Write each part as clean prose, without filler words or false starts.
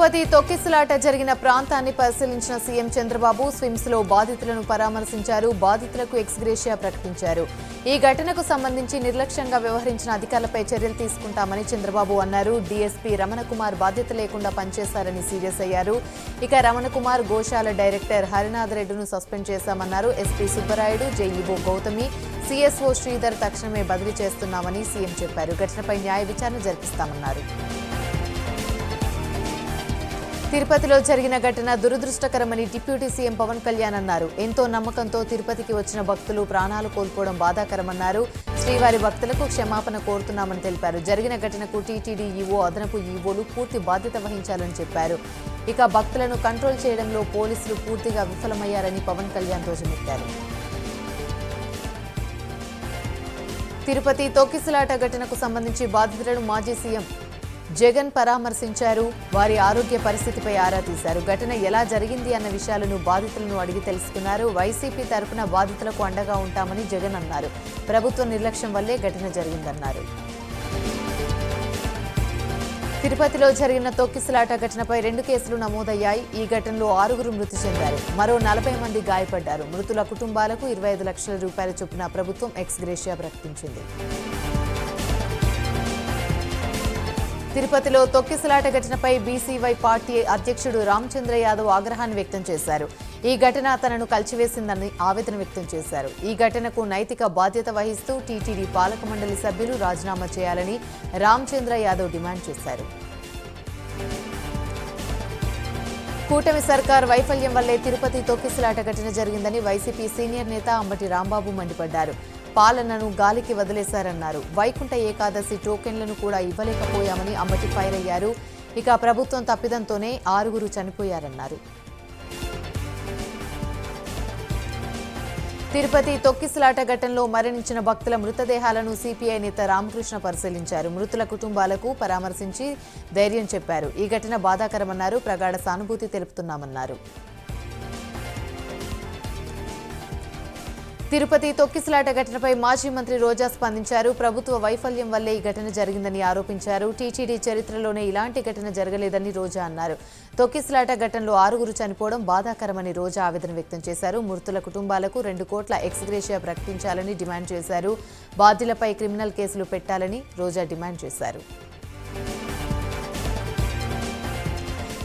తిరుపతి తొక్కిసలాట జరిగిన ప్రాంతాన్ని పరిశీలించిన సీఎం చంద్రబాబు స్విమ్స్ లో బాధితులను పరామర్శించారు. బాధితులకు ఎక్స్గ్రేషియా ప్రకటించారు. ఈ ఘటనకు సంబంధించి నిర్లక్ష్యంగా వ్యవహరించిన అధికారులపై చర్యలు తీసుకుంటామని చంద్రబాబు అన్నారు. డీఎస్పీ రమణకుమార్ బాధ్యత లేకుండా పనిచేశారని సీరియస్ అయ్యారు. ఇక రమణకుమార్ గోశాల డైరెక్టర్ హరినాథ్ రెడ్డిను సస్పెండ్ చేశామన్నారు. SP Subbarayudu, JEO Gautami, CSO Sridhar తక్షణమే బదిలీ చేస్తున్నామని సీఎం చెప్పారు. ఘటనపై న్యాయ విచారణ జరిపిస్తామన్నారు. తిరుపతిలో జరిగిన ఘటన దురదృష్టకరమని డిప్యూటీ సీఎం పవన్ కళ్యాణ్ అన్నారు. ఎంతో నమ్మకంతో తిరుపతికి వచ్చిన భక్తులు ప్రాణాలు కోల్పోవడం బాధాకరమన్నారు. శ్రీవారి భక్తులకు క్షమాపణ కోరుతున్నామని తెలిపారు. జరిగిన ఘటనకు టీటీడీ ఈవో, అదనపు ఈవోలు పూర్తి బాధ్యత వహించాలని చెప్పారు. ఇక భక్తులను కంట్రోల్ చేయడంలో పోలీసులు పూర్తిగా విఫలమయ్యారని పవన్ కళ్యాణ్ ధ్వజమెత్తారు. తిరుపతి తొక్కిసలాట ఘటనకు సంబంధించి బాధితులను మాజీ సీఎం జగన్ పరామర్శించారు. వారి ఆరోగ్య పరిస్థితిపై ఆరా తీశారు. ఘటన ఎలా జరిగింది అన్న విషయాలను బాధితులను అడిగి తెలుసుకున్నారు. వైసీపీ తరపున బాధితులకు అండగా ఉంటామని జగన్ అన్నారు. ప్రభుత్వ నిర్లక్ష్యం వల్లే ఘటన జరిగిందన్నారు. తిరుపతిలో జరిగిన తొక్కిసలాట ఘటనపై 2 కేసులు నమోదయ్యాయి. ఈ ఘటనలో 6 మృతి చెందారు. మరో 40 మంది గాయపడ్డారు. మృతుల కుటుంబాలకు 25 లక్షల రూపాయల చొప్పున ప్రభుత్వం ఎక్స్గ్రేషియా ప్రకటించింది. తిరుపతిలో తొక్కిసలాట ఘటనపై బీసీవై పార్టీ అధ్యక్షుడు రామచంద్ర యాదవ్ ఆగ్రహాన్ని వ్యక్తం చేశారు. ఈ ఘటన తనను కలిచివేసిందని ఆవేదన వ్యక్తం చేశారు. ఈ ఘటనకు నైతిక బాధ్యత వహిస్తూ టీటీడీ పాలక మండలి సభ్యులు రాజీనామా చేయాలని రామచంద్ర యాదవ్ డిమాండ్ చేశారు. కూటమి సర్కార్ వైఫల్యం వల్లే తిరుపతి తొక్కిసలాట ఘటన జరిగిందని వైసీపీ సీనియర్ నేత అంబటి రాంబాబు మండిపడ్డారు. పాలనను గాలికి వదిలేశారన్నారు. వైకుంఠ ఏకాదశి టోకెన్లను కూడా ఇవ్వలేకపోయామని అంబటి ఫైర్ అయ్యారు. ఇక ప్రభుత్వం తప్పిదంతోనే 6 చనిపోయారన్నారు. తిరుపతి తొక్కిసలాట ఘటనలో మరణించిన భక్తుల మృతదేహాలను సిపిఐ నేత రామకృష్ణ పరిశీలించారు. మృతుల కుటుంబాలకు పరామర్శించి ధైర్యం చెప్పారు. ఈ ఘటన బాధాకరమన్నారు. ప్రగాఢ సానుభూతి తెలుపుతున్నామన్నారు. తిరుపతి తొక్కిసలాట ఘటనపై మాజీ మంత్రి రోజా స్పందించారు. ప్రభుత్వ వైఫల్యం వల్లే ఈ ఘటన జరిగిందని ఆరోపించారు. టీటీడీ చరిత్రలోనే ఇలాంటి ఘటన జరగలేదని రోజా అన్నారు. తొక్కిసలాట ఘటనలో 6 చనిపోవడం బాధాకరమని రోజా ఆవేదన వ్యక్తం చేశారు. మృతుల కుటుంబాలకు 2 కోట్ల ఎక్స్గ్రేషియా ప్రకటించాలని డిమాండ్ చేశారు. బాధ్యులపై క్రిమినల్ కేసులు పెట్టాలని రోజా డిమాండ్ చేశారు.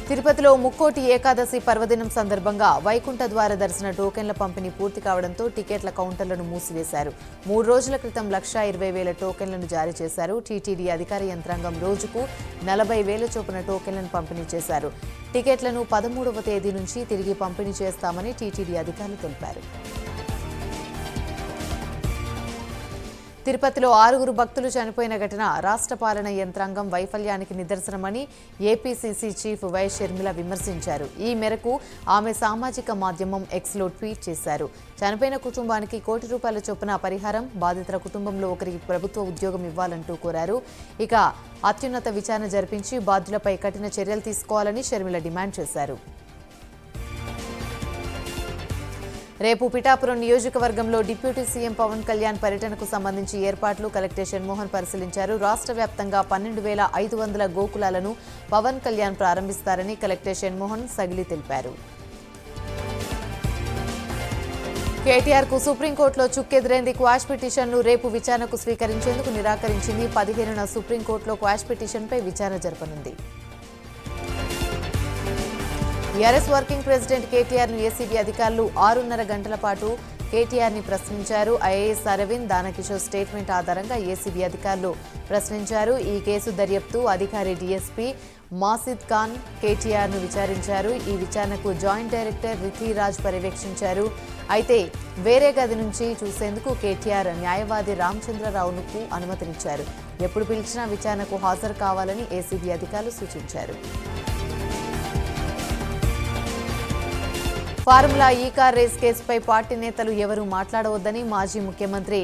తిరుపతిలో ముక్కోటి ఏకాదశి పర్వదినం సందర్భంగా వైకుంఠ ద్వార దర్శన టోకెన్ల పంపిణీ పూర్తి కావడంతో టికెట్ల కౌంటర్లను మూసివేశారు. 3 రోజుల క్రితం 1,20,000 టోకెన్లను జారీ చేశారు. టీటీడీ అధికార యంత్రాంగం రోజుకు 40,000 చొప్పున టోకెన్లను పంపిణీ చేశారు. టికెట్లను 13వ తేదీ నుంచి తిరిగి పంపిణీ చేస్తామని టీటీడీ అధికారులు తెలిపారు. తిరుపతిలో 6 భక్తులు చనిపోయిన ఘటన రాష్ట్ర పాలన యంత్రాంగం వైఫల్యానికి నిదర్శనమని ఏపీసీసీ చీఫ్ వై షర్మిల విమర్శించారు. ఈ మేరకు ఆమె సామాజిక మాధ్యమం ఎక్స్లో ట్వీట్ చేశారు. చనిపోయిన కుటుంబానికి ₹1,00,00,000 చొప్పున పరిహారం, బాధితుల కుటుంబంలో ఒకరికి ప్రభుత్వ ఉద్యోగం ఇవ్వాలంటూ కోరారు. ఇక అత్యున్నత విచారణ జరిపించి బాధ్యులపై కఠిన చర్యలు తీసుకోవాలని షర్మిల డిమాండ్ చేశారు. రేపు పిఠాపురం నియోజకవర్గంలో డిప్యూటీ సీఎం పవన్ కళ్యాణ్ పర్యటనకు సంబంధించి ఏర్పాట్లు కలెక్టర్ షణ్మోహన్ పరిశీలించారు. రాష్ట్ర వ్యాప్తంగా 12,500 గోకులాలను పవన్ కళ్యాణ్ ప్రారంభిస్తారని కలెక్టర్ షణ్మోహన్ సగిలి తెలిపారు. కేటీఆర్ కు సుప్రీంకోర్టులో చుక్కెదురైంది. క్వాష్ పిటిషన్ను రేపు విచారణకు స్వీకరించేందుకు నిరాకరించింది. 15న సుప్రీంకోర్టులో క్వాష్ పిటిషన్పై విచారణ జరపనుంది. టీఆర్ఎస్ వర్కింగ్ ప్రెసిడెంట్ కేటీఆర్ను ఏసీబీ అధికారులు 6.5 గంటల పాటు కేటీఆర్ని ప్రశ్నించారు. ఐఏఎస్ అరవింద్, దానకిషోర్ స్టేట్మెంట్ ఆధారంగా ఏసీబీ అధికారులు ప్రశ్నించారు. ఈ కేసు దర్యాప్తు అధికారి డీఎస్పీ మాసిద్ ఖాన్ కేటీఆర్ను విచారించారు. ఈ విచారణకు జాయింట్ డైరెక్టర్ రిథిరాజ్ పర్యవేక్షించారు. అయితే వేరే గది నుంచి చూసేందుకు కేటీఆర్ న్యాయవాది రామచంద్రరావుకు అనుమతినిచ్చారు. ఎప్పుడు పిలిచినా విచారణకు హాజరు కావాలని ఏసీబీ అధికారులు సూచించారు. ఫార్ములా ఈ కార్ రేస్ కేసుపై పార్టీ నేతలు ఎవరూ మాట్లాడవద్దని మాజీ ముఖ్యమంత్రి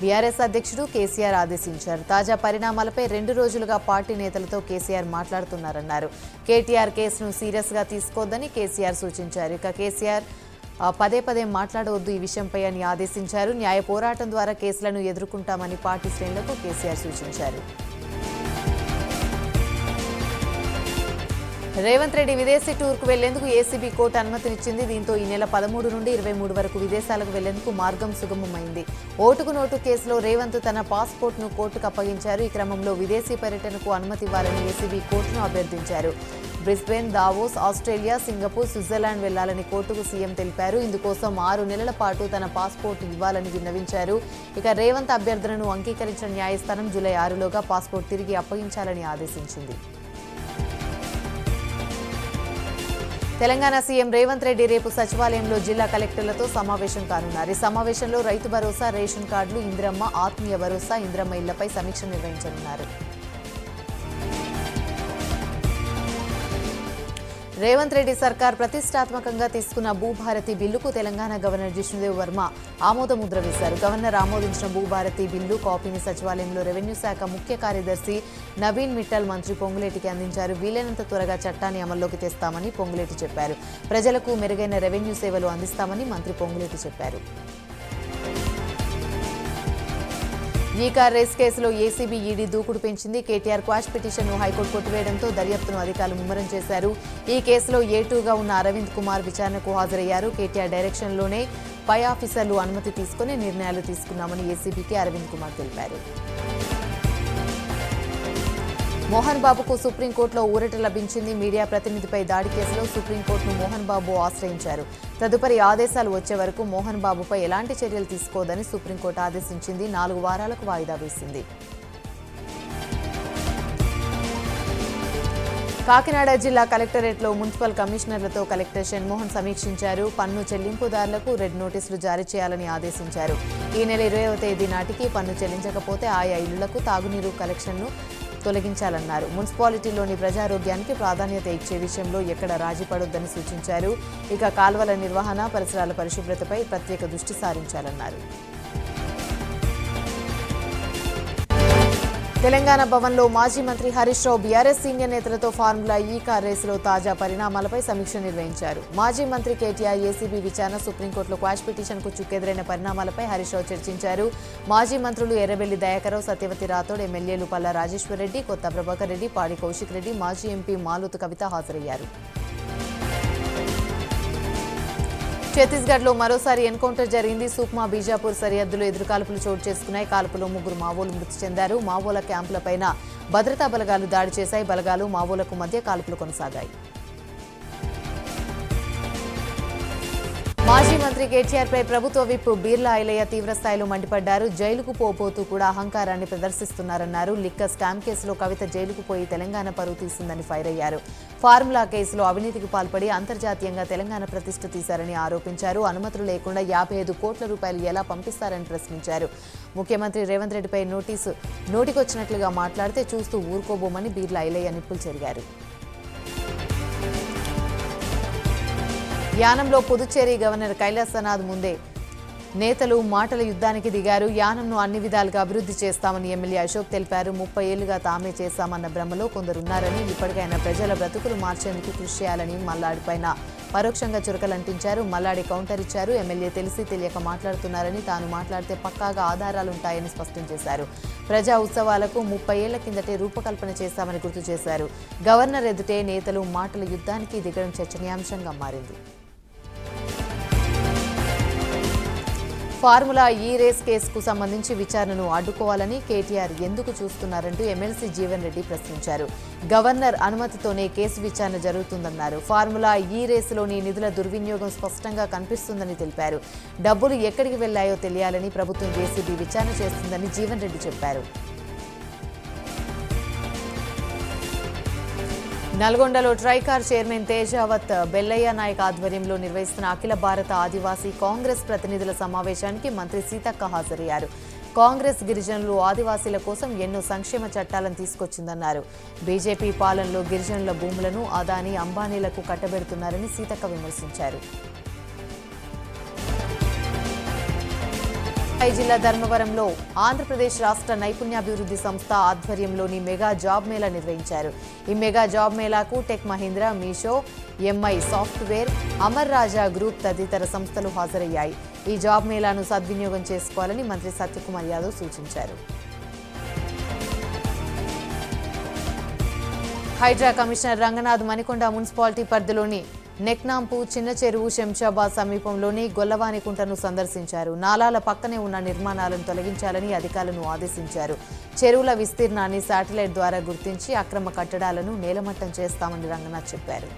బీఆర్ఎస్ అధ్యక్షుడు కేసీఆర్ ఆదేశించారు. తాజా పరిణామాలపై 2 రోజులుగా పార్టీ నేతలతో కేసీఆర్ మాట్లాడుతున్నారన్నారు. కేటీఆర్ కేసును సీరియస్గా తీసుకోవద్దని కేసీఆర్ సూచించారు. ఇక కేసీఆర్ పదే మాట్లాడవద్దు ఈ విషయంపై అని ఆదేశించారు. న్యాయ పోరాటం ద్వారా కేసులను ఎదుర్కొంటామని పార్టీ శ్రేణులకు కేసీఆర్ సూచించారు. రేవంత్ రెడ్డి విదేశీ టూర్కు వెళ్లేందుకు ఏసీబీ కోర్టు అనుమతినిచ్చింది. దీంతో ఈ నెల 13 నుండి 23 వరకు విదేశాలకు వెళ్లేందుకు మార్గం సుగమమైంది. ఓటుకు నోటు కేసులో రేవంత్ తన పాస్పోర్ట్ను కోర్టుకు అప్పగించారు. ఈ క్రమంలో విదేశీ పర్యటనకు అనుమతి ఇవ్వాలని ఏసీబీ కోర్టును అభ్యర్థించారు. Brisbane, Davos, Australia, Singapore, Switzerland వెళ్లాలని కోర్టుకు సీఎం తెలిపారు. ఇందుకోసం 6 నెలల పాటు తన పాస్పోర్ట్ ఇవ్వాలని విన్నవించారు. ఇక రేవంత్ అభ్యర్థనను అంగీకరించిన న్యాయస్థానం జూలై 6లోగా పాస్పోర్ట్ తిరిగి అప్పగించాలని ఆదేశించింది. తెలంగాణ సీఎం రేవంత్ రెడ్డి రేపు సచివాలయంలో జిల్లా కలెక్టర్లతో సమావేశం కానున్నారు. ఈ సమావేశంలో రైతు భరోసా, రేషన్ కార్డులు, ఇందిరమ్మ, ఆత్మీయ భరోసా, ఇందిరమ్మ ఇళ్లపై సమీక్ష నిర్వహించనున్నారు. రేవంత్ రెడ్డి సర్కార్ ప్రతిష్టాత్మకంగా తీసుకున్న భూభారతి బిల్లుకు తెలంగాణ గవర్నర్ జిష్ణుదేవ్ వర్మ ఆమోదముద్ర వేశారు. గవర్నర్ ఆమోదించిన భూభారతి బిల్లు కాపీని సచివాలయంలో రెవెన్యూ శాఖ ముఖ్య కార్యదర్శి నవీన్ మిట్టల్ మంత్రి పొంగులేటికి అందించారు. వీలైనంత త్వరగా చట్టాన్ని అమల్లోకి తెస్తామని పొంగులేటి చెప్పారు. ప్రజలకు మెరుగైన రెవెన్యూ సేవలు అందిస్తామని మంత్రి పొంగులేటి చెప్పారు. ఈ కార్ రేస్ కేసులో ఏసీబీ, ఈడీ దూకుడు పెంచింది. కేటీఆర్ క్వాష్ పిటిషన్ను హైకోర్టు కొట్టివేయడంతో దర్యాప్తును అధికారులు ముమ్మరం చేశారు. ఈ కేసులో ఏటూగా ఉన్న అరవింద్ కుమార్ విచారణకు హాజరయ్యారు. కేటీఆర్ డైరెక్షన్లోనే పై ఆఫీసర్లు అనుమతి తీసుకుని నిర్ణయాలు తీసుకున్నామని ఏసీబీకి అరవింద్ కుమార్ తెలిపారు. మోహన్ బాబుకు సుప్రీంకోర్టులో ఊరట లభించింది. మీడియా ప్రతినిధిపై దాడి కేసులో సుప్రీంకోర్టును మోహన్ బాబు ఆశ్రయించారు. తదుపరి ఆదేశాలు వచ్చే వరకు మోహన్ బాబుపై ఎలాంటి చర్యలు తీసుకోవద్దని సుప్రీంకోర్టు ఆదేశించింది. 4 వారాలకు వాయిదా వేసింది. కాకినాడ జిల్లా కలెక్టరేట్లో మున్సిపల్ కమిషనర్లతో కలెక్టర్ షణ్మోహన్ సమీక్షించారు. పన్ను చెల్లింపుదారులకు రెడ్ నోటీసులు జారీ చేయాలని ఆదేశించారు. ఈ నెల 20వ తేదీ నాటికి పన్ను చెల్లించకపోతే ఆయా ఇళ్లకు తాగునీరు కలెక్షన్ను తొలగించాలన్నారు. మున్సిపాలిటీలోని ప్రజారోగ్యానికి ప్రాధాన్యత ఇచ్చే విషయంలో ఎక్కడ రాజీ పడొద్దని సూచించారు. ఇక కాల్వల నిర్వహణ, పరిసరాల పరిశుభ్రతపై ప్రత్యేక దృష్టి సారించాలన్నారు. తెలంగాణ భవన్లో మాజీ మంత్రి హరీష్ రావు బీఆర్ఎస్ సీనియర్ నేతలతో ఫార్ములా ఈ కార్ రేసులో తాజా పరిణామాలపై సమీక్ష నిర్వహించారు. మాజీ మంత్రి కేటీఆర్ ఏసీబీ విచారణ, సుప్రీంకోర్టులో క్వాష్ పిటిషన్కు చుక్కెదురైన పరిణామాలపై హరీష్ రావు చర్చించారు. మాజీ మంత్రులు ఎర్రబెల్లి దయాకరావు, సత్యవతి రాథోడ్, ఎమ్మెల్యేలు పల్లా రాజేశ్వర్ రెడ్డి, కొత్త ప్రభాకర్ రెడ్డి, పాడి కౌశిక్ రెడ్డి, మాజీ ఎంపీ మాలూతు కవిత హాజరయ్యారు. ఛత్తీస్గఢ్లో మరోసారి ఎన్కౌంటర్ జరిగింది. సుక్మా, బీజాపూర్ సరిహద్దులో ఎదురుకాల్పులు చోటు చేసుకున్నాయి. కాల్పులో 3 మావోలు మృతి చెందారు. మావోల క్యాంపులపైన భద్రతా బలగాలు దాడి చేశాయి. బలగాలు, మావోలకు మధ్య కాల్పులు కొనసాగాయి. మాజీ మంత్రి కేటీఆర్పై ప్రభుత్వ విప్ బీర్లా ఐలయ్య తీవ్రస్థాయిలో మండిపడ్డారు. జైలుకు పోతూ కూడా అహంకారాన్ని ప్రదర్శిస్తున్నారన్నారు. లిక్కర్ స్కామ్ కేసులో కవిత జైలుకు పోయి తెలంగాణ పరువు తీసిందని ఫైర్ అయ్యారు. ఫార్ములా కేసులో అవినీతికి పాల్పడి అంతర్జాతీయంగా తెలంగాణ ప్రతిష్ఠ తీశారని ఆరోపించారు. అనుమతులు లేకుండా 55 కోట్ల రూపాయలు ఎలా పంపిస్తారని ప్రశ్నించారు. ముఖ్యమంత్రి రేవంత్ రెడ్డిపై నోటికొచ్చినట్లుగా మాట్లాడితే చూస్తూ ఊరుకోబోమని బీర్లా ఐలయ్య నిప్పులు చెరిగారు. యానంలో పుదుచ్చేరి గవర్నర్ కైలాసనాథ్ ముందే నేతలు మాటల యుద్ధానికి దిగారు. యానంను అన్ని విధాలుగా అభివృద్ధి చేస్తామని ఎమ్మెల్యే అశోక్ తెలిపారు. 30 ఏళ్లుగా తామే చేశామన్న భ్రమలో కొందరున్నారని, ఇప్పటికైనా ప్రజల బ్రతుకులు మార్చేందుకు కృషి చేయాలని మల్లాడిపైన పరోక్షంగా చురకలంటించారు. మల్లాడి కౌంటర్ ఇచ్చారు. ఎమ్మెల్యే తెలిసి తెలియక మాట్లాడుతున్నారని, తాను మాట్లాడితే పక్కాగా ఆధారాలుంటాయని స్పష్టం చేశారు. ప్రజా ఉత్సవాలకు 30 ఏళ్ల కిందటే రూపకల్పన చేశామని గుర్తు చేశారు. గవర్నర్ ఎదుటే నేతలు మాటల యుద్ధానికి దిగడం చర్చనీయాంశంగా మారింది. ఫార్ములా ఈ రేస్ కేసుకు సంబంధించి విచారణను అడ్డుకోవాలని కేటీఆర్ ఎందుకు చూస్తున్నారంటూ ఎమ్మెల్సీ జీవన్ రెడ్డి ప్రశ్నించారు. గవర్నర్ అనుమతితోనే కేసు విచారణ జరుగుతుందన్నారు. ఫార్ములా ఈ రేసులోని నిధుల దుర్వినియోగం స్పష్టంగా కనిపిస్తుందని తెలిపారు. డబ్బులు ఎక్కడికి వెళ్లాయో తెలియాలని ప్రభుత్వం ఏసీబీ విచారణ చేస్తుందని జీవన్ రెడ్డి చెప్పారు. నల్గొండలో ట్రైకార్ చైర్మన్ తేజావత్ బెల్లయ్య నాయక్ ఆధ్వర్యంలో నిర్వహిస్తున్న అఖిల భారత ఆదివాసీ కాంగ్రెస్ ప్రతినిధుల సమావేశానికి మంత్రి సీతక్క హాజరయ్యారు. కాంగ్రెస్ గిరిజనులు, ఆదివాసీల కోసం ఎన్నో సంక్షేమ చట్టాలను తీసుకొచ్చిందన్నారు. బీజేపీ పాలనలో గిరిజనుల భూములను అదానీ, అంబానీలకు కట్టబెడుతున్నారని సీతక్క విమర్శించారు. జిల్లా ధర్మవరంలో ఆంధ్రప్రదేశ్ రాష్ట్ర నైపుణ్యాభివృద్ధి సంస్థ ఆధ్వర్యంలోని మెగా జాబ్ మేళా నిర్వహించారు. ఈ మెగా జాబ్ మేళాకు tech Mahindra, Meesho, MI software, Amar Raja group తదితర సంస్థలు హాజరయ్యాయి. ఈ జాబ్ మేళాను సద్వినియోగం చేసుకోవాలని మంత్రి సత్యకుమార్ యాదవ్ సూచించారు. హైడ్రా కమిషనర్ రంగనాథ్ మణికొండ మున్సిపాలిటీ పరిధిలోని నెక్నాంపు చిన్న చెరువు శంషాబాద్ సమీపంలోని గొల్లవానికుంటను సందర్శించారు. నాలాల పక్కనే ఉన్న నిర్మాణాలను తొలగించాలని అధికారులను ఆదేశించారు. చెరువుల విస్తీర్ణాన్ని శాటిలైట్ ద్వారా గుర్తించి అక్రమ కట్టడాలను నేలమట్టం చేస్తామని రంగనాథ్ చెప్పారు.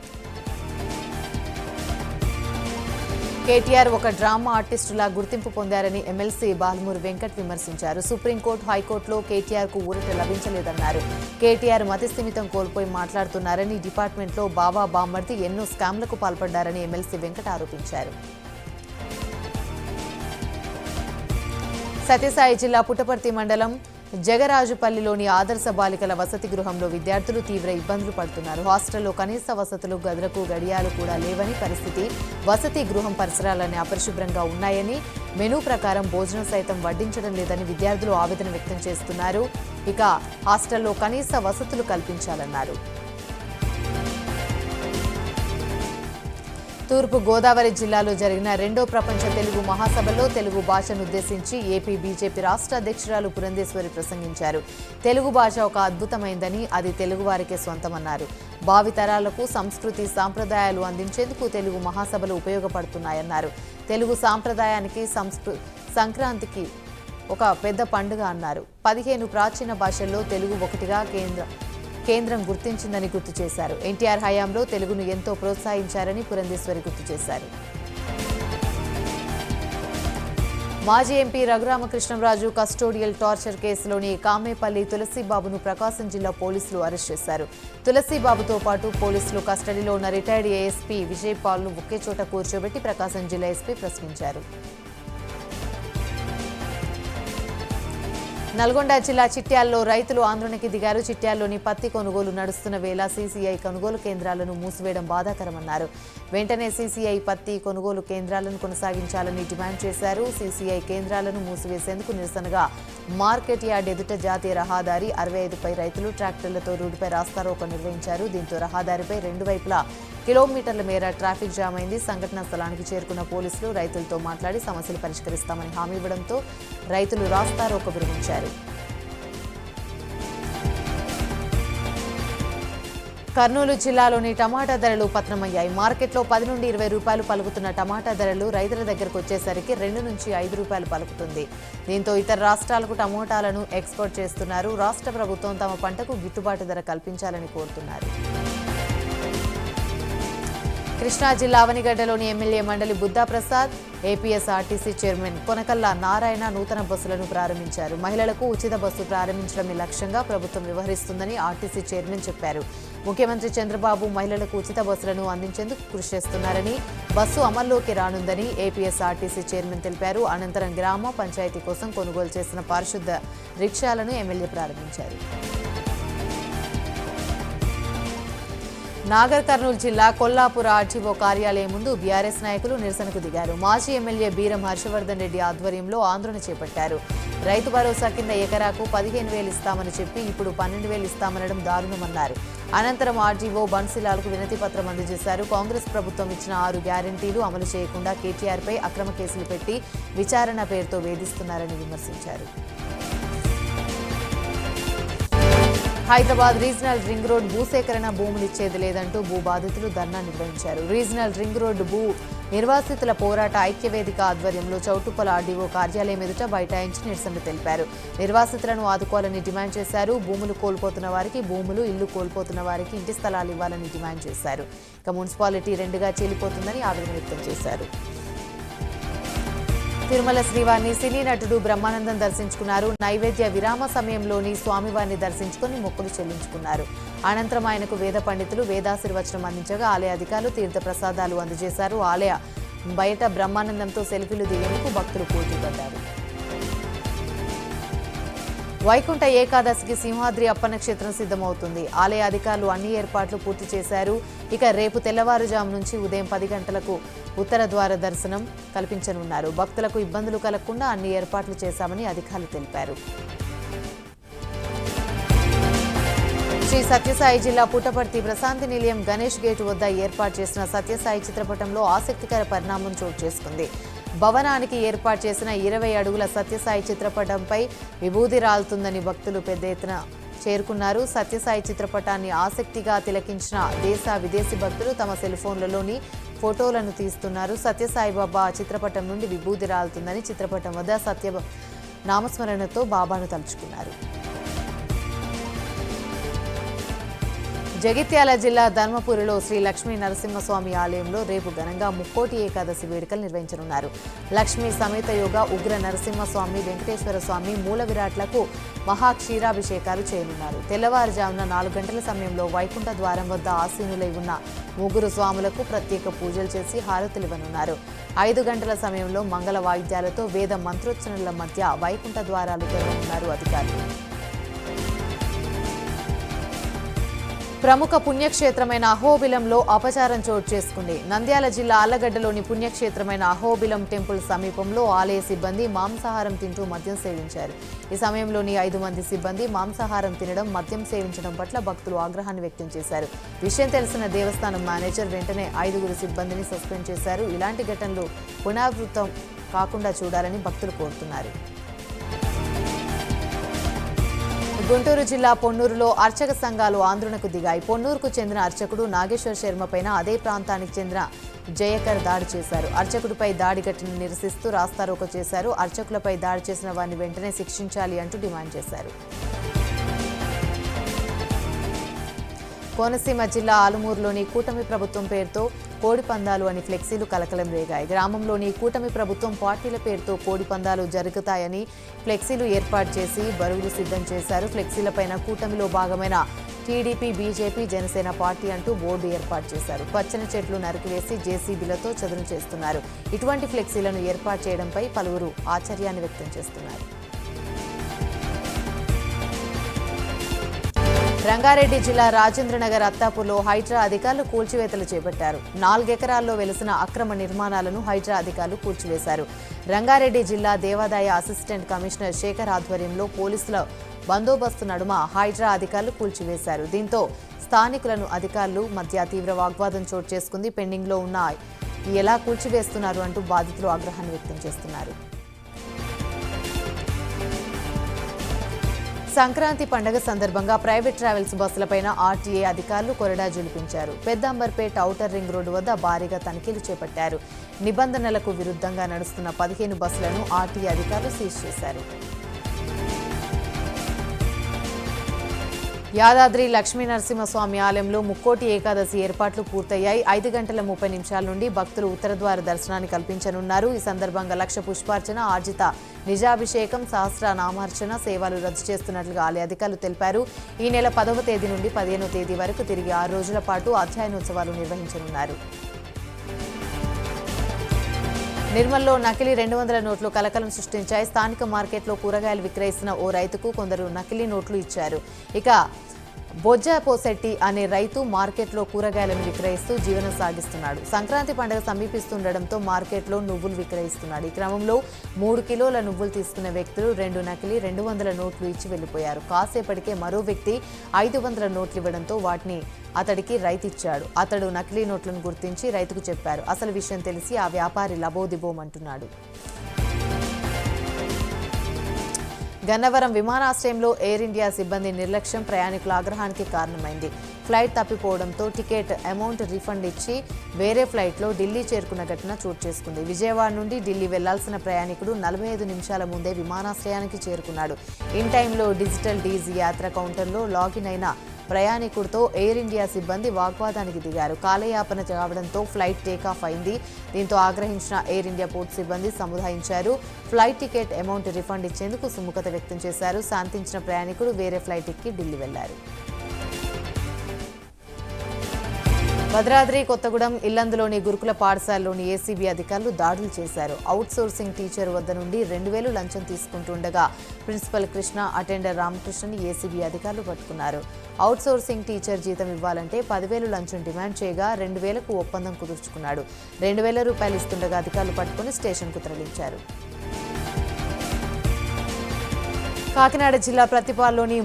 కేటీఆర్ ఒక డ్రామా ఆర్టిస్టులా గుర్తింపు పొందారని ఎమ్మెల్సీ బాలమూరి వెంకట్ విమర్శించారు. సుప్రీంకోర్టు, హైకోర్టులో కేటీఆర్కు ఊరట లభించలేదన్నారు. కేటీఆర్ మతిస్థిమితం కోల్పోయి మాట్లాడుతున్నారని, డిపార్ట్మెంట్లో బావా బామ్మర్ది ఎన్నో స్కామ్లకు పాల్పడ్డారని ఎమ్మెల్సీ వెంకట్ ఆరోపించారు. సత్యసాయి జిల్లా పుట్టపర్తి మండలం జగరాజుపల్లిలోని ఆదర్శ బాలికల వసతి గృహంలో విద్యార్థులు తీవ్ర ఇబ్బందులు పడుతున్నారు. హాస్టల్లో కనీస వసతులు, గదులకు గడియాలు కూడా లేవని పరిస్థితి. వసతి గృహం పరిసరాలన్నీ అపరిశుభ్రంగా ఉన్నాయని, మెనూ ప్రకారం భోజనం సైతం వడ్డించడం లేదని విద్యార్థులు ఆవేదన వ్యక్తం చేస్తున్నారు. ఇక హాస్టల్లో కనీస వసతులు కల్పించాలన్నారు. తూర్పు గోదావరి జిల్లాలో జరిగిన రెండో ప్రపంచ తెలుగు మహాసభలో తెలుగు భాషను ఉద్దేశించి ఏపీ బీజేపీ రాష్ట్ర అధ్యక్షురాలు పురంధేశ్వరి ప్రసంగించారు. తెలుగు భాష ఒక అద్భుతమైందని, అది తెలుగువారికే సొంతమన్నారు. భావితరాలకు సంస్కృతి, సాంప్రదాయాలు అందించేందుకు తెలుగు మహాసభలు ఉపయోగపడుతున్నాయన్నారు. తెలుగు సాంప్రదాయానికి సంక్రాంతికి ఒక పెద్ద పండుగ అన్నారు. 15 ప్రాచీన భాషల్లో తెలుగు ఒకటిగా కేంద్రం గుర్తించిందని గుర్తు చేశారు. ఎన్టీఆర్ హయాంలో తెలుగును ఎంతో ప్రోత్సహించారని పురంధేశ్వరి గుర్తు చేశారు. మాజీ ఎంపీ రఘురామకృష్ణంరాజు కస్టోడియల్ టార్చర్ కేసులోని కామేపల్లి తులసిబాబును ప్రకాశం జిల్లా పోలీసులు అరెస్ట్ చేశారు. తులసిబాబుతో పాటు పోలీసులు కస్టడీలో ఉన్న రిటైర్డ్ ఏఎస్పీ విజయపాల్ను ఒకే చోట కూర్చోబెట్టి ప్రకాశం జిల్లా ఎస్పీ ప్రశ్నించారు. నల్గొండ జిల్లా చిట్యాల్లో రైతులు ఆందోళనకి దిగారు. చిట్యాల్లోని పత్తి కొనుగోలు నడుస్తున్న వేళ సీసీఐ కొనుగోలు కేంద్రాలను మూసివేయడం బాధాకరమన్నారు. వెంటనే సీసీఐ పత్తి కొనుగోలు కేంద్రాలను కొనసాగించాలని డిమాండ్ చేశారు. సీసీఐ కేంద్రాలను మూసివేసేందుకు నిరసనగా మార్కెట్ యార్డ్ ఎదుట జాతీయ రహదారి 65పై రైతులు ట్రాక్టర్లతో రోడ్డుపై రాస్తారోకో నిర్వహించారు. దీంతో రహదారిపై రెండు వైపులా కిలోమీటర్ల మేర ట్రాఫిక్ జామ్ అయింది. సంఘటనా స్థలానికి చేరుకున్న పోలీసులు రైతులతో మాట్లాడి సమస్యలు పరిష్కరిస్తామని హామీ ఇవ్వడంతో రైతులు రాస్తారోకో విరమించారు. కర్నూలు జిల్లాలోని టమాటా ధరలు పతనమయ్యాయి. మార్కెట్లో 10 నుండి 20 రూపాయలు పలుకుతున్న టమాటా ధరలు రైతుల దగ్గరకు వచ్చేసరికి 2 నుంచి 5 రూపాయలు పలుకుతుంది. దీంతో ఇతర రాష్ట్రాలకు టమోటాలను ఎక్స్పోర్ట్ చేస్తున్నారు. రాష్ట్ర ప్రభుత్వం తమ పంటకు గిట్టుబాటు ధర కల్పించాలని కోరుతున్నారు. కృష్ణా జిల్లా అవనిగడ్డలోని ఎమ్మెల్యే మండలి బుద్ధాప్రసాద్, ఏపీఎస్ఆర్టీసీ చైర్మన్ కొనకల్ల నారాయణ నూతన బస్సులను ప్రారంభించారు. మహిళలకు ఉచిత బస్సు ప్రారంభించడమే లక్ష్యంగా ప్రభుత్వం వ్యవహరిస్తుందని ఆర్టీసీ చైర్మన్ చెప్పారు. ముఖ్యమంత్రి చంద్రబాబు మహిళలకు ఉచిత బస్సులను అందించేందుకు కృషి చేస్తున్నారని, బస్సు అమల్లోకి రానుందని ఏపీఎస్ఆర్టీసీ చైర్మన్ తెలిపారు. అనంతరం గ్రామ పంచాయతీ కోసం కొనుగోలు చేసిన పారిశుద్ధ రిక్షాలను ఎమ్మెల్యే ప్రారంభించారు. నాగర్ కర్నూలు జిల్లా కొల్లాపూర్ ఆర్టీఓ కార్యాలయం ముందు బీఆర్ఎస్ నాయకులు నిరసనకు దిగారు. మాజీ ఎమ్మెల్యే బీరం హర్షవర్ధన్ రెడ్డి ఆధ్వర్యంలో ఆందోళన చేపట్టారు. రైతు భరోసా కింద ఎకరాకు 15,000 ఇస్తామని చెప్పి ఇప్పుడు 12,000 ఇస్తామనడం దారుణమన్నారు. అనంతరం ఆర్టీఓ బన్సీలాల్కు వినతి పత్రం అందజేశారు. కాంగ్రెస్ ప్రభుత్వం ఇచ్చిన 6 గ్యారంటీలు అమలు చేయకుండా కేటీఆర్పై అక్రమ కేసులు పెట్టి విచారణ పేరుతో వేధిస్తున్నారని విమర్శించారు. హైదరాబాద్ రీజనల్ రింగ్ రోడ్ భూసేకరణ భూములిచ్చేది లేదంటూ భూ బాధితులు ధర్నా నిర్వహించారు. రీజనల్ రింగ్ రోడ్డు భూ నిర్వాసితుల పోరాట ఐక్యవేదిక ఆధ్వర్యంలో చౌటుప్పల ఆర్డీఓ కార్యాలయం ఎదుట బైఠాయించి నిరసన తెలిపారు. నిర్వాసితులను ఆదుకోవాలని డిమాండ్ చేశారు. భూములు కోల్పోతున్న వారికి భూములు, ఇల్లు కోల్పోతున్న వారికి ఇంటి స్థలాలు ఇవ్వాలని డిమాండ్ చేశారు. ఇక మున్సిపాలిటీ 2గా చీలిపోతుందని ఆవేదన వ్యక్తం చేశారు. తిరుమల శ్రీవారిని సినీ నటుడు బ్రహ్మానందం దర్శించుకున్నారు. నైవేద్య విరామ సమయంలోని స్వామివారిని దర్శించుకుని మొక్కులు చెల్లించుకున్నారు. అనంతరం ఆయనకు వేద పండితులు వేదాశీర్వచనం అందించగా ఆలయ అధికారులు తీర్థ ప్రసాదాలు అందజేశారు. ఆలయ బయట బ్రహ్మానందంతో సెల్ఫీలు దిగేందుకు భక్తులు పోటీపడ్డారు. వైకుంఠ ఏకాదశికి సింహాద్రి అప్పన్న క్షేత్రం సిద్ధమవుతుంది. ఆలయ అధికారులు అన్ని ఏర్పాట్లు పూర్తి చేశారు. ఇక రేపు తెల్లవారుజాము నుంచి ఉదయం 10 గంటలకు ఉత్తర ద్వార దర్శనం కల్పించనున్నారు. భక్తులకు ఇబ్బందులు కలగకుండా అన్ని ఏర్పాట్లు చేశామని అధికారులు తెలిపారు. శ్రీ సత్యసాయి జిల్లా పుట్టపర్తి ప్రశాంతి నిలయం గణేష్ గేటు వద్ద ఏర్పాటు చేసిన సత్యసాయి చిత్రపటంలో ఆసక్తికర పరిణామం చోటు చేసుకుంది. భవనానికి ఏర్పాటు చేసిన 20 అడుగుల సత్యసాయి చిత్రపటంపై విభూది రాలుతుందని భక్తులు పెద్ద ఎత్తున చేరుకున్నారు. సత్యసాయి చిత్రపటాన్ని ఆసక్తిగా తిలకించిన దేశ విదేశీ భక్తులు తమ సెల్ ఫోన్లలోని ఫోటోలను తీస్తున్నారు. సత్యసాయిబాబా చిత్రపటం నుండి విభూతి రాలుతుందని చిత్రపటం వద్ద సత్య నామస్మరణతో బాబాను తలుచుకున్నారు. జగిత్యాల జిల్లా ధర్మపురిలో శ్రీ లక్ష్మీ నరసింహస్వామి ఆలయంలో రేపు ఘనంగా ముక్కోటి ఏకాదశి వేడుకలు నిర్వహించనున్నారు. లక్ష్మీ సమేత యోగ ఉగ్ర నరసింహస్వామి, వెంకటేశ్వర స్వామి, మూల విరాట్లకు మహాక్షీరాభిషేకాలు చేయనున్నారు. తెల్లవారుజామున 4 గంటల సమయంలో వైకుంఠ ద్వారం వద్ద ఆసీనులై ఉన్న ముగ్గురు స్వాములకు ప్రత్యేక పూజలు చేసి హారతులివ్వనున్నారు. 5 గంటల సమయంలో మంగళ వాయిద్యాలతో వేద మంత్రోచ్చరణల మధ్య వైకుంఠ ద్వారాలు తెరవనున్నారు అధికారులు. ప్రముఖ పుణ్యక్షేత్రమైన అహోబిలంలో అపచారం చోటు చేసుకుంది. నంద్యాల జిల్లా ఆళ్లగడ్డలోని పుణ్యక్షేత్రమైన అహోబిలం టెంపుల్ సమీపంలో ఆలయ సిబ్బంది మాంసాహారం తింటూ మద్యం సేవించారు. ఈ సమయంలోని 5 మంది సిబ్బంది మాంసాహారం తినడం, మద్యం సేవించడం పట్ల భక్తులు ఆగ్రహాన్ని వ్యక్తం చేశారు. విషయం తెలిసిన దేవస్థానం మేనేజర్ వెంటనే 5 సిబ్బందిని సస్పెండ్ చేశారు. ఇలాంటి ఘటనలు పునరావృతం కాకుండా చూడాలని భక్తులు కోరుతున్నారు. గుంటూరు జిల్లా పొన్నూరులో అర్చక సంఘాలు ఆందోళనకు దిగాయి. పొన్నూరుకు చెందిన అర్చకుడు నాగేశ్వర్ శర్మ పైన అదే ప్రాంతానికి చెందిన జయకర్ దాడి చేశారు. అర్చకుడిపై దాడి ఘటనను నిరసిస్తూ రాస్తారోకో చేశారు. అర్చకులపై దాడి చేసిన వారిని వెంటనే శిక్షించాలి అంటూ డిమాండ్ చేశారు. కోనసీమ జిల్లా ఆలుమూరులోని కూటమి ప్రభుత్వం పేరుతో కోడి పందాలు అని ఫ్లెక్సీలు కలకలం రేగాయి. గ్రామంలోని కూటమి ప్రభుత్వం పార్టీల పేరుతో కోడి పందాలు జరుగుతాయని ఫ్లెక్సీలు ఏర్పాటు చేసి బరువులు సిద్ధం చేశారు. ఫ్లెక్సీలపైన కూటమిలో భాగమైన టీడీపీ, బీజేపీ, జనసేన పార్టీ అంటూ బోర్డు ఏర్పాటు చేశారు. పచ్చని చెట్లు నరికివేసి జేసీబీలతో చదును చేస్తున్నారు. ఇటువంటి ఫ్లెక్సీలను ఏర్పాటు చేయడంపై పలువురు ఆశ్చర్యాన్ని వ్యక్తం చేస్తున్నారు. రంగారెడ్డి జిల్లా రాజేంద్రనగర్ అత్తాపూర్లో హైడ్రా అధికారులు కూల్చివేతలు చేపట్టారు. 4 ఎకరాల్లో వెలిసిన అక్రమ నిర్మాణాలను హైడ్రా అధికారులు కూల్చివేశారు. రంగారెడ్డి జిల్లా దేవాదాయ అసిస్టెంట్ కమిషనర్ శేఖర్ ఆధ్వర్యంలో పోలీసుల బందోబస్తు నడుమ హైడ్రా అధికారులు కూల్చివేశారు. దీంతో స్థానికులను అధికారులు మధ్య తీవ్ర వాగ్వాదం చోటు చేసుకుంది. పెండింగ్లో ఉన్న ఎలా కూల్చివేస్తున్నారు అంటూ బాధితులు ఆగ్రహాన్ని వ్యక్తం చేస్తున్నారు. సంక్రాంతి పండుగ సందర్భంగా ప్రైవేట్ ట్రావెల్స్ బస్సులపైన ఆర్టీఏ అధికారులు కొరడా జులిపించారు. పెద్దంబర్పేట్ ఔటర్ రింగ్ రోడ్డు వద్ద భారీగా తనిఖీలు చేపట్టారు. నిబంధనలకు విరుద్ధంగా నడుస్తున్న 15 బస్సులను ఆర్టీఏ అధికారులు సీజ్ చేశారు. యాదాద్రి లక్ష్మీ నరసింహస్వామి ఆలయంలో ముక్కోటి ఏకాదశి ఏర్పాట్లు పూర్తయ్యాయి. 5 గంటల 30 నిమిషాల నుండి భక్తులు ఉత్తరద్వార దర్శనాన్ని కల్పించనున్నారు. ఈ సందర్భంగా 1,00,000 పుష్పార్చన, ఆర్జిత నిజాభిషేకం, సహస్ర నామార్చన సేవలు రద్దు చేస్తున్నట్లుగా ఆలయ అధికారులు తెలిపారు. ఈ నెల 10వ తేదీ నుండి 15వ తేదీ వరకు తిరిగి 6 రోజుల పాటు అధ్యయనోత్సవాలు నిర్వహించనున్నారు. నిర్మల్లో నకిలీ 200 నోట్లు కలకలం సృష్టించాయి. స్థానిక మార్కెట్లో కూరగాయలు విక్రయిస్తున్న ఓ రైతుకు కొందరు నకిలీ నోట్లు ఇచ్చారు. ఇక బొజ్జాపోశెట్టి అనే రైతు మార్కెట్లో కూరగాయలను విక్రయిస్తూ జీవనం సాగిస్తున్నాడు. సంక్రాంతి పండుగ సమీపిస్తుండటంతో మార్కెట్లో నువ్వులు విక్రయిస్తున్నాడు. ఈ క్రమంలో 3 కిలోల నువ్వులు తీసుకున్న వ్యక్తులు 2 నకిలీ 200 నోట్లు ఇచ్చి వెళ్లిపోయారు. కాసేపటికే మరో వ్యక్తి 500 నోట్లు ఇవ్వడంతో వాటిని అతడికి రైతు ఇచ్చాడు. అతడు నకిలీ నోట్లను గుర్తించి రైతుకు చెప్పారు. అసలు విషయం తెలిసి ఆ వ్యాపారి లబోదిబోమంటున్నాడు. గన్నవరం విమానాశ్రయంలో ఎయిర్ ఇండియా సిబ్బంది నిర్లక్ష్యం ప్రయాణికుల ఆగ్రహానికి కారణమైంది. ఫ్లైట్ తప్పిపోవడంతో టికెట్ అమౌంట్ రీఫండ్ ఇచ్చి వేరే ఫ్లైట్లో ఢిల్లీ చేరుకున్న ఘటన చోటు చేసుకుంది. విజయవాడ నుండి ఢిల్లీ వెళ్లాల్సిన ప్రయాణికుడు 45 నిమిషాల ముందే విమానాశ్రయానికి చేరుకున్నాడు. ఇన్ టైంలో డిజిటల్ డీజీ యాత్ర కౌంటర్లో లాగిన్ అయిన ప్రయాణికుడితో ఎయిర్ ఇండియా సిబ్బంది వాగ్వాదానికి దిగారు. కాలయాపన కావడంతో ఫ్లైట్ టేకాఫ్ అయింది. దీంతో ఆగ్రహించిన ఎయిర్ ఇండియా పోర్ట్ సిబ్బంది సముదాయించారు. ఫ్లైట్ టికెట్ అమౌంట్ రిఫండ్ ఇచ్చేందుకు సుముఖత వ్యక్తం చేశారు. శాంతించిన ప్రయాణికుడు వేరే ఫ్లైట్ ఎక్కి ఢిల్లీ వెళ్లారు. భద్రాద్రి కొత్తగూడెం ఇల్లందులోని గురుకుల పాఠశాలలోని ఏసీబీ అధికారులు దాడులు చేశారు. అవుట్సోర్సింగ్ టీచర్ వద్ద నుండి 2,000 లంచం తీసుకుంటుండగా ప్రిన్సిపల్ కృష్ణ, అటెండర్ రామకృష్ణని ఏసీబీ అధికారులు పట్టుకున్నారు. అవుట్సోర్సింగ్ టీచర్ జీతం ఇవ్వాలంటే 10,000 లంచం డిమాండ్ చేయగా 2,000కు ఒప్పందం కుదుర్చుకున్నాడు. 2,000 రూపాయలు ఇస్తుండగా అధికారులు పట్టుకుని స్టేషన్కు తరలించారు. కాకినాడ జిల్లా ప్రతిపాల్లోని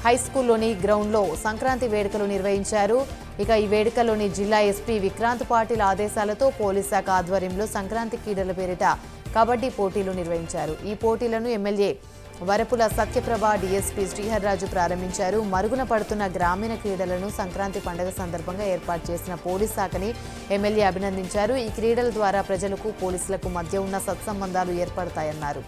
హైస్కూల్లోని గ్రౌండ్లో సంక్రాంతి వేడుకలు నిర్వహించారు. ఇక ఈ వేడుకలోని జిల్లా ఎస్పీ విక్రాంత్ పాటిల్ ఆదేశాలతో పోలీస్ శాఖ ఆధ్వర్యంలో సంక్రాంతి క్రీడల పేరిట కబడ్డీ పోటీలు నిర్వహించారు. ఈ పోటీలను ఎమ్మెల్యే వరపుల సత్యప్రభ డీఎస్పీ శ్రీహర్రాజు ప్రారంభించారు. మరుగున పడుతున్న గ్రామీణ క్రీడలను సంక్రాంతి పండుగ సందర్భంగా ఏర్పాటు చేసిన పోలీస్ శాఖని ఎమ్మెల్యే అభినందించారు. ఈ క్రీడల ద్వారా ప్రజలకు పోలీసులకు మధ్య ఉన్న సత్సంబంధాలు ఏర్పడతాయన్నారు.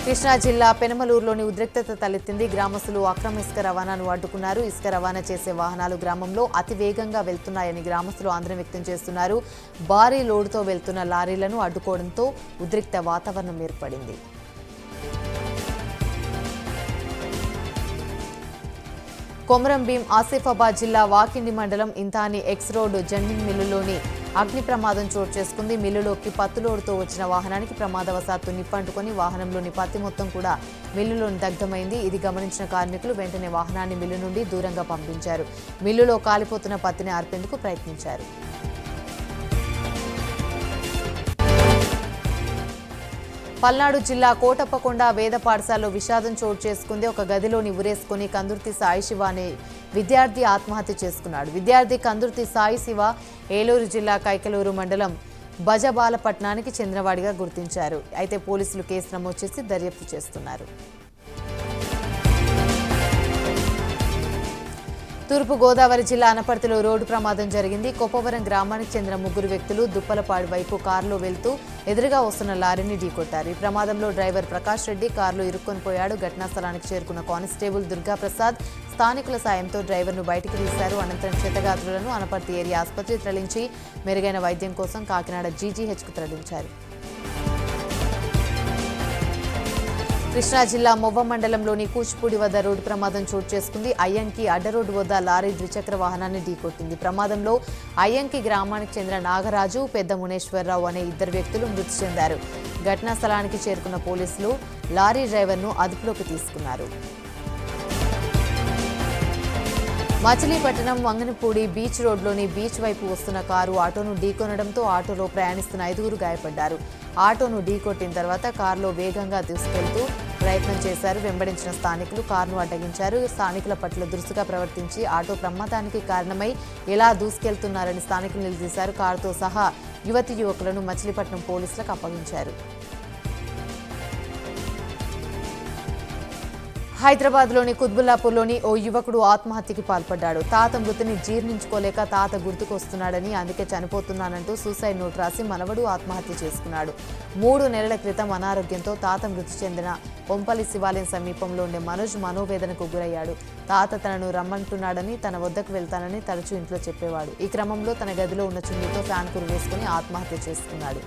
కృష్ణా జిల్లా పెనమలూరులోని ఉద్రిక్తత తలెత్తింది. గ్రామస్తులు అక్రమ ఇసుక రవాణాను అడ్డుకున్నారు. ఇసుక రవాణా చేసే వాహనాలు గ్రామంలో అతి వేగంగా వెళ్తున్నాయని గ్రామస్తులు ఆందోళన వ్యక్తం చేస్తున్నారు. భారీ లోడుతో వెళ్తున్న లారీలను అడ్డుకోవడంతో ఉద్రిక్త వాతావరణం ఏర్పడింది. కొమరం భీం ఆసిఫాబాద్ జిల్లా వాకిండి మండలం ఇంతాని ఎక్స్ రోడ్ జన్నింగ్ మిల్లులోని అగ్ని ప్రమాదం చోటు చేసుకుంది. మిల్లులోకి పత్తులోడుతో వచ్చిన వాహనానికి ప్రమాదవశాత్తు నిప్పంటుకొని వాహనంలోని పత్తి మొత్తం కూడా మిల్లులోని దగ్ధమైంది. ఇది గమనించిన కార్మికులు వెంటనే వాహనాన్ని మిల్లు నుండి దూరంగా పంపించారు. మిల్లులో కాలిపోతున్న పత్తిని ఆర్పేందుకు ప్రయత్నించారు. పల్నాడు జిల్లా కోటప్పకొండ వేద పాఠశాలలో విషాదం చోటు చేసుకుంది. ఒక గదిలోని ఉరేసుకుని కందుర్తి సాయి శివ అనే విద్యార్థి ఆత్మహత్య చేసుకున్నాడు. విద్యార్థి కందుర్తి సాయి శివ ఏలూరు జిల్లా కైకలూరు మండలం బజబాలపట్నానికి చెందినవాడిగా గుర్తించారు. అయితే పోలీసులు కేసు నమోదు చేసి దర్యాప్తు చేస్తున్నారు. తూర్పు గోదావరి జిల్లా అనపర్తిలో రోడ్డు ప్రమాదం జరిగింది. కొప్పవరం గ్రామానికి చెందిన ముగ్గురు వ్యక్తులు దుప్పలపాడు వైపు కారులో వెళ్తూ ఎదురుగా వస్తున్న లారీని ఢీకొట్టారు. ఈ ప్రమాదంలో డ్రైవర్ ప్రకాష్ రెడ్డి కారులో ఇరుక్కొని పోయాడు. ఘటనా స్థలానికి చేరుకున్న కానిస్టేబుల్ దుర్గాప్రసాద్ స్థానికుల సాయంతో డ్రైవర్ను బయటికి తీశారు. అనంతరం క్షతగాత్రులను అనపర్తి ఏరియా ఆసుపత్రికి తరలించి మెరుగైన వైద్యం కోసం కాకినాడ జీజీహెచ్కు తరలించారు. కృష్ణా జిల్లా మొవ్వ మండలంలోని కూచిపూడి వద్ద రోడ్డు ప్రమాదం చోటు చేసుకుంది. అయ్యంకి అడ్డరోడ్డు వద్ద లారీ ద్విచక్ర వాహనాన్ని ఢీకొట్టింది. ప్రమాదంలో అయ్యంకి గ్రామానికి చెందిన నాగరాజు, పెద్ద మునేశ్వరరావు అనే ఇద్దరు వ్యక్తులు మృతి చెందారు. ఘటనా స్థలానికి చేరుకున్న పోలీసులు లారీ డ్రైవర్ను అదుపులోకి తీసుకున్నారు. మచిలీపట్నం వంగనపూడి బీచ్ రోడ్లోని బీచ్ వైపు వస్తున్న కారు ఆటోను ఢీకొనడంతో ఆటోలో ప్రయాణిస్తున్న 5గురు గాయపడ్డారు. ఆటోను ఢీకొట్టిన తర్వాత కారులో వేగంగా తీసుకెళ్తూ ప్రయత్నం చేశారు. వెంబడించిన స్థానికులు కారును అడ్డగించారు. స్థానికుల పట్ల దురుసుగా ప్రవర్తించి ఆటో ప్రమాదానికి కారణమై ఎలా దూసుకెళ్తున్నారని స్థానికులు నిలదీశారు. కారుతో సహా యువకులను మచిలీపట్నం పోలీసులకు అప్పగించారు. హైదరాబాద్లోని కుత్బుల్లాపూర్లోని ఓ యువకుడు ఆత్మహత్యకి పాల్పడ్డాడు. తాత మృతిని జీర్ణించుకోలేక తాత గుర్తుకొస్తున్నాడని, అందుకే చనిపోతున్నానంటూ సూసైడ్ నోట్ రాసి మనవడు ఆత్మహత్య చేసుకున్నాడు. 3 నెలల క్రితం అనారోగ్యంతో తాత మృతి చెందిన పొంపల్లి శివాలయం సమీపంలో ఉండే మనోజ్ మనోవేదనకు గురయ్యాడు. తాత తనను రమ్మంటున్నాడని, తన వద్దకు వెళ్తానని తరచూ ఇంట్లో చెప్పేవాడు. ఈ క్రమంలో తన గదిలో ఉన్న చున్నీతో ఫ్యాన్ కురు వేసుకుని ఆత్మహత్య చేసుకున్నాడు.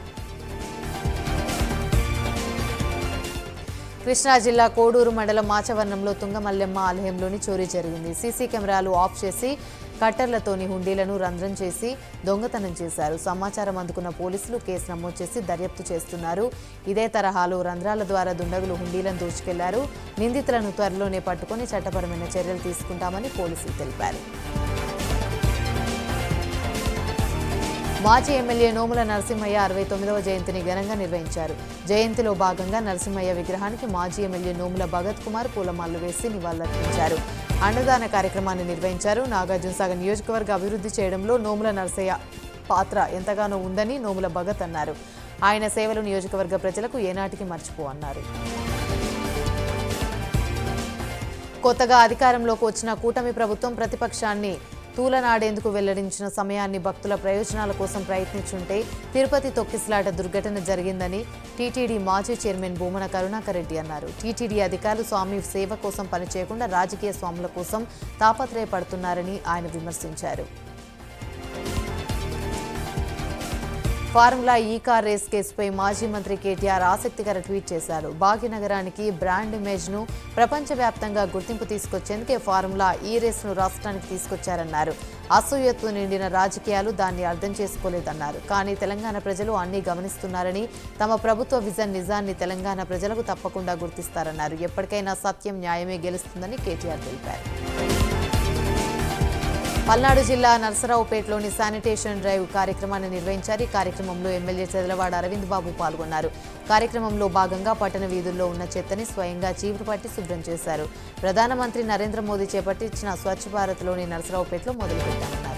కృష్ణా జిల్లా కోడూరు మండలం మాచవరంలో తుంగమల్లెమ్మ ఆలయంలోని చోరీ జరిగింది. సీసీ కెమెరాలు ఆఫ్ చేసి కట్టర్లతోని హుండీలను రంధ్రం చేసి దొంగతనం చేశారు. సమాచారం అందుకున్న పోలీసులు కేసు నమోదు చేసి దర్యాప్తు చేస్తున్నారు. ఇదే తరహాలో రంధ్రాల ద్వారా దుండగులు హుండీలను దోచుకెళ్లారు. నిందితులను త్వరలోనే పట్టుకుని చట్టపరమైన చర్యలు తీసుకుంటామని పోలీసులు తెలిపారు. మాజీ ఎమ్మెల్యే నోముల నరసింహయ్య 69వ జయంతిని ఘనంగా నిర్వహించారు. జయంతిలో భాగంగా నరసింహయ్య విగ్రహానికి మాజీ ఎమ్మెల్యే నోముల భగత్ కుమార్ పూలమాలలు వేసి నివాళులర్పించారు. అన్నదాన కార్యక్రమాన్ని నిర్వహించారు. నాగార్జునసాగర్ నియోజకవర్గ అభివృద్ధి చేయడంలో నోముల నరసయ్య పాత్ర ఎంతగానో ఉందని నోముల భగత్ అన్నారు. ఆయన సేవలు నియోజకవర్గ ప్రజలకు ఏనాటికి మర్చిపోవన్నారు. కొత్తగా అధికారంలోకి వచ్చిన కూటమి ప్రభుత్వం ప్రతిపక్షాన్ని తూలనాడేందుకు వెల్లడించిన సమయాన్ని భక్తుల ప్రయోజనాల కోసం ప్రయత్నించుంటే తిరుపతి తొక్కిసలాట దుర్ఘటన జరిగిందని టీటీడీ మాజీ చైర్మన్ భూమన కరుణాకర్ రెడ్డి అన్నారు. టీటీడీ అధికారులు స్వామి సేవ కోసం పనిచేయకుండా రాజకీయ స్వాముల కోసం తాపత్రయపడుతున్నారని ఆయన విమర్శించారు. ఫార్ములా ఈ కార్ రేస్ కేసుపై మాజీ మంత్రి కేటీఆర్ ఆసక్తికర ట్వీట్ చేశారు. భాగ్యనగరానికి బ్రాండ్ ఇమేజ్ను ప్రపంచవ్యాప్తంగా గుర్తింపు తీసుకొచ్చేందుకే ఫార్ములా ఈ రేస్ను రాష్ట్రానికి తీసుకొచ్చారన్నారు. అసూయతో నిండిన రాజకీయాలు దాన్ని అర్థం చేసుకోలేదన్నారు. కానీ తెలంగాణ ప్రజలు అన్నీ గమనిస్తున్నారని, తమ ప్రభుత్వ విజన్ నిజాన్ని తెలంగాణ ప్రజలకు తప్పకుండా గుర్తిస్తారన్నారు. ఎప్పటికైనా సత్యం, న్యాయమే గెలుస్తుందని కేటీఆర్ తెలిపారు. పల్నాడు జిల్లా నర్సరావుపేటలోని శానిటేషన్ డ్రైవ్ కార్యక్రమాన్ని నిర్వహించారు. ఈ కార్యక్రమంలో ఎమ్మెల్యే చదలవాడ అరవింద్ బాబు పాల్గొన్నారు. కార్యక్రమంలో భాగంగా పట్టణ వీధుల్లో ఉన్న చెత్తని స్వయంగా చీపురు పట్టి శుభ్రం చేశారు. ప్రధానమంత్రి నరేంద్ర మోదీ చేపట్టించిన స్వచ్ఛ భారత్లోని నర్సరావుపేటలో మొదలుపెట్టామన్నారు.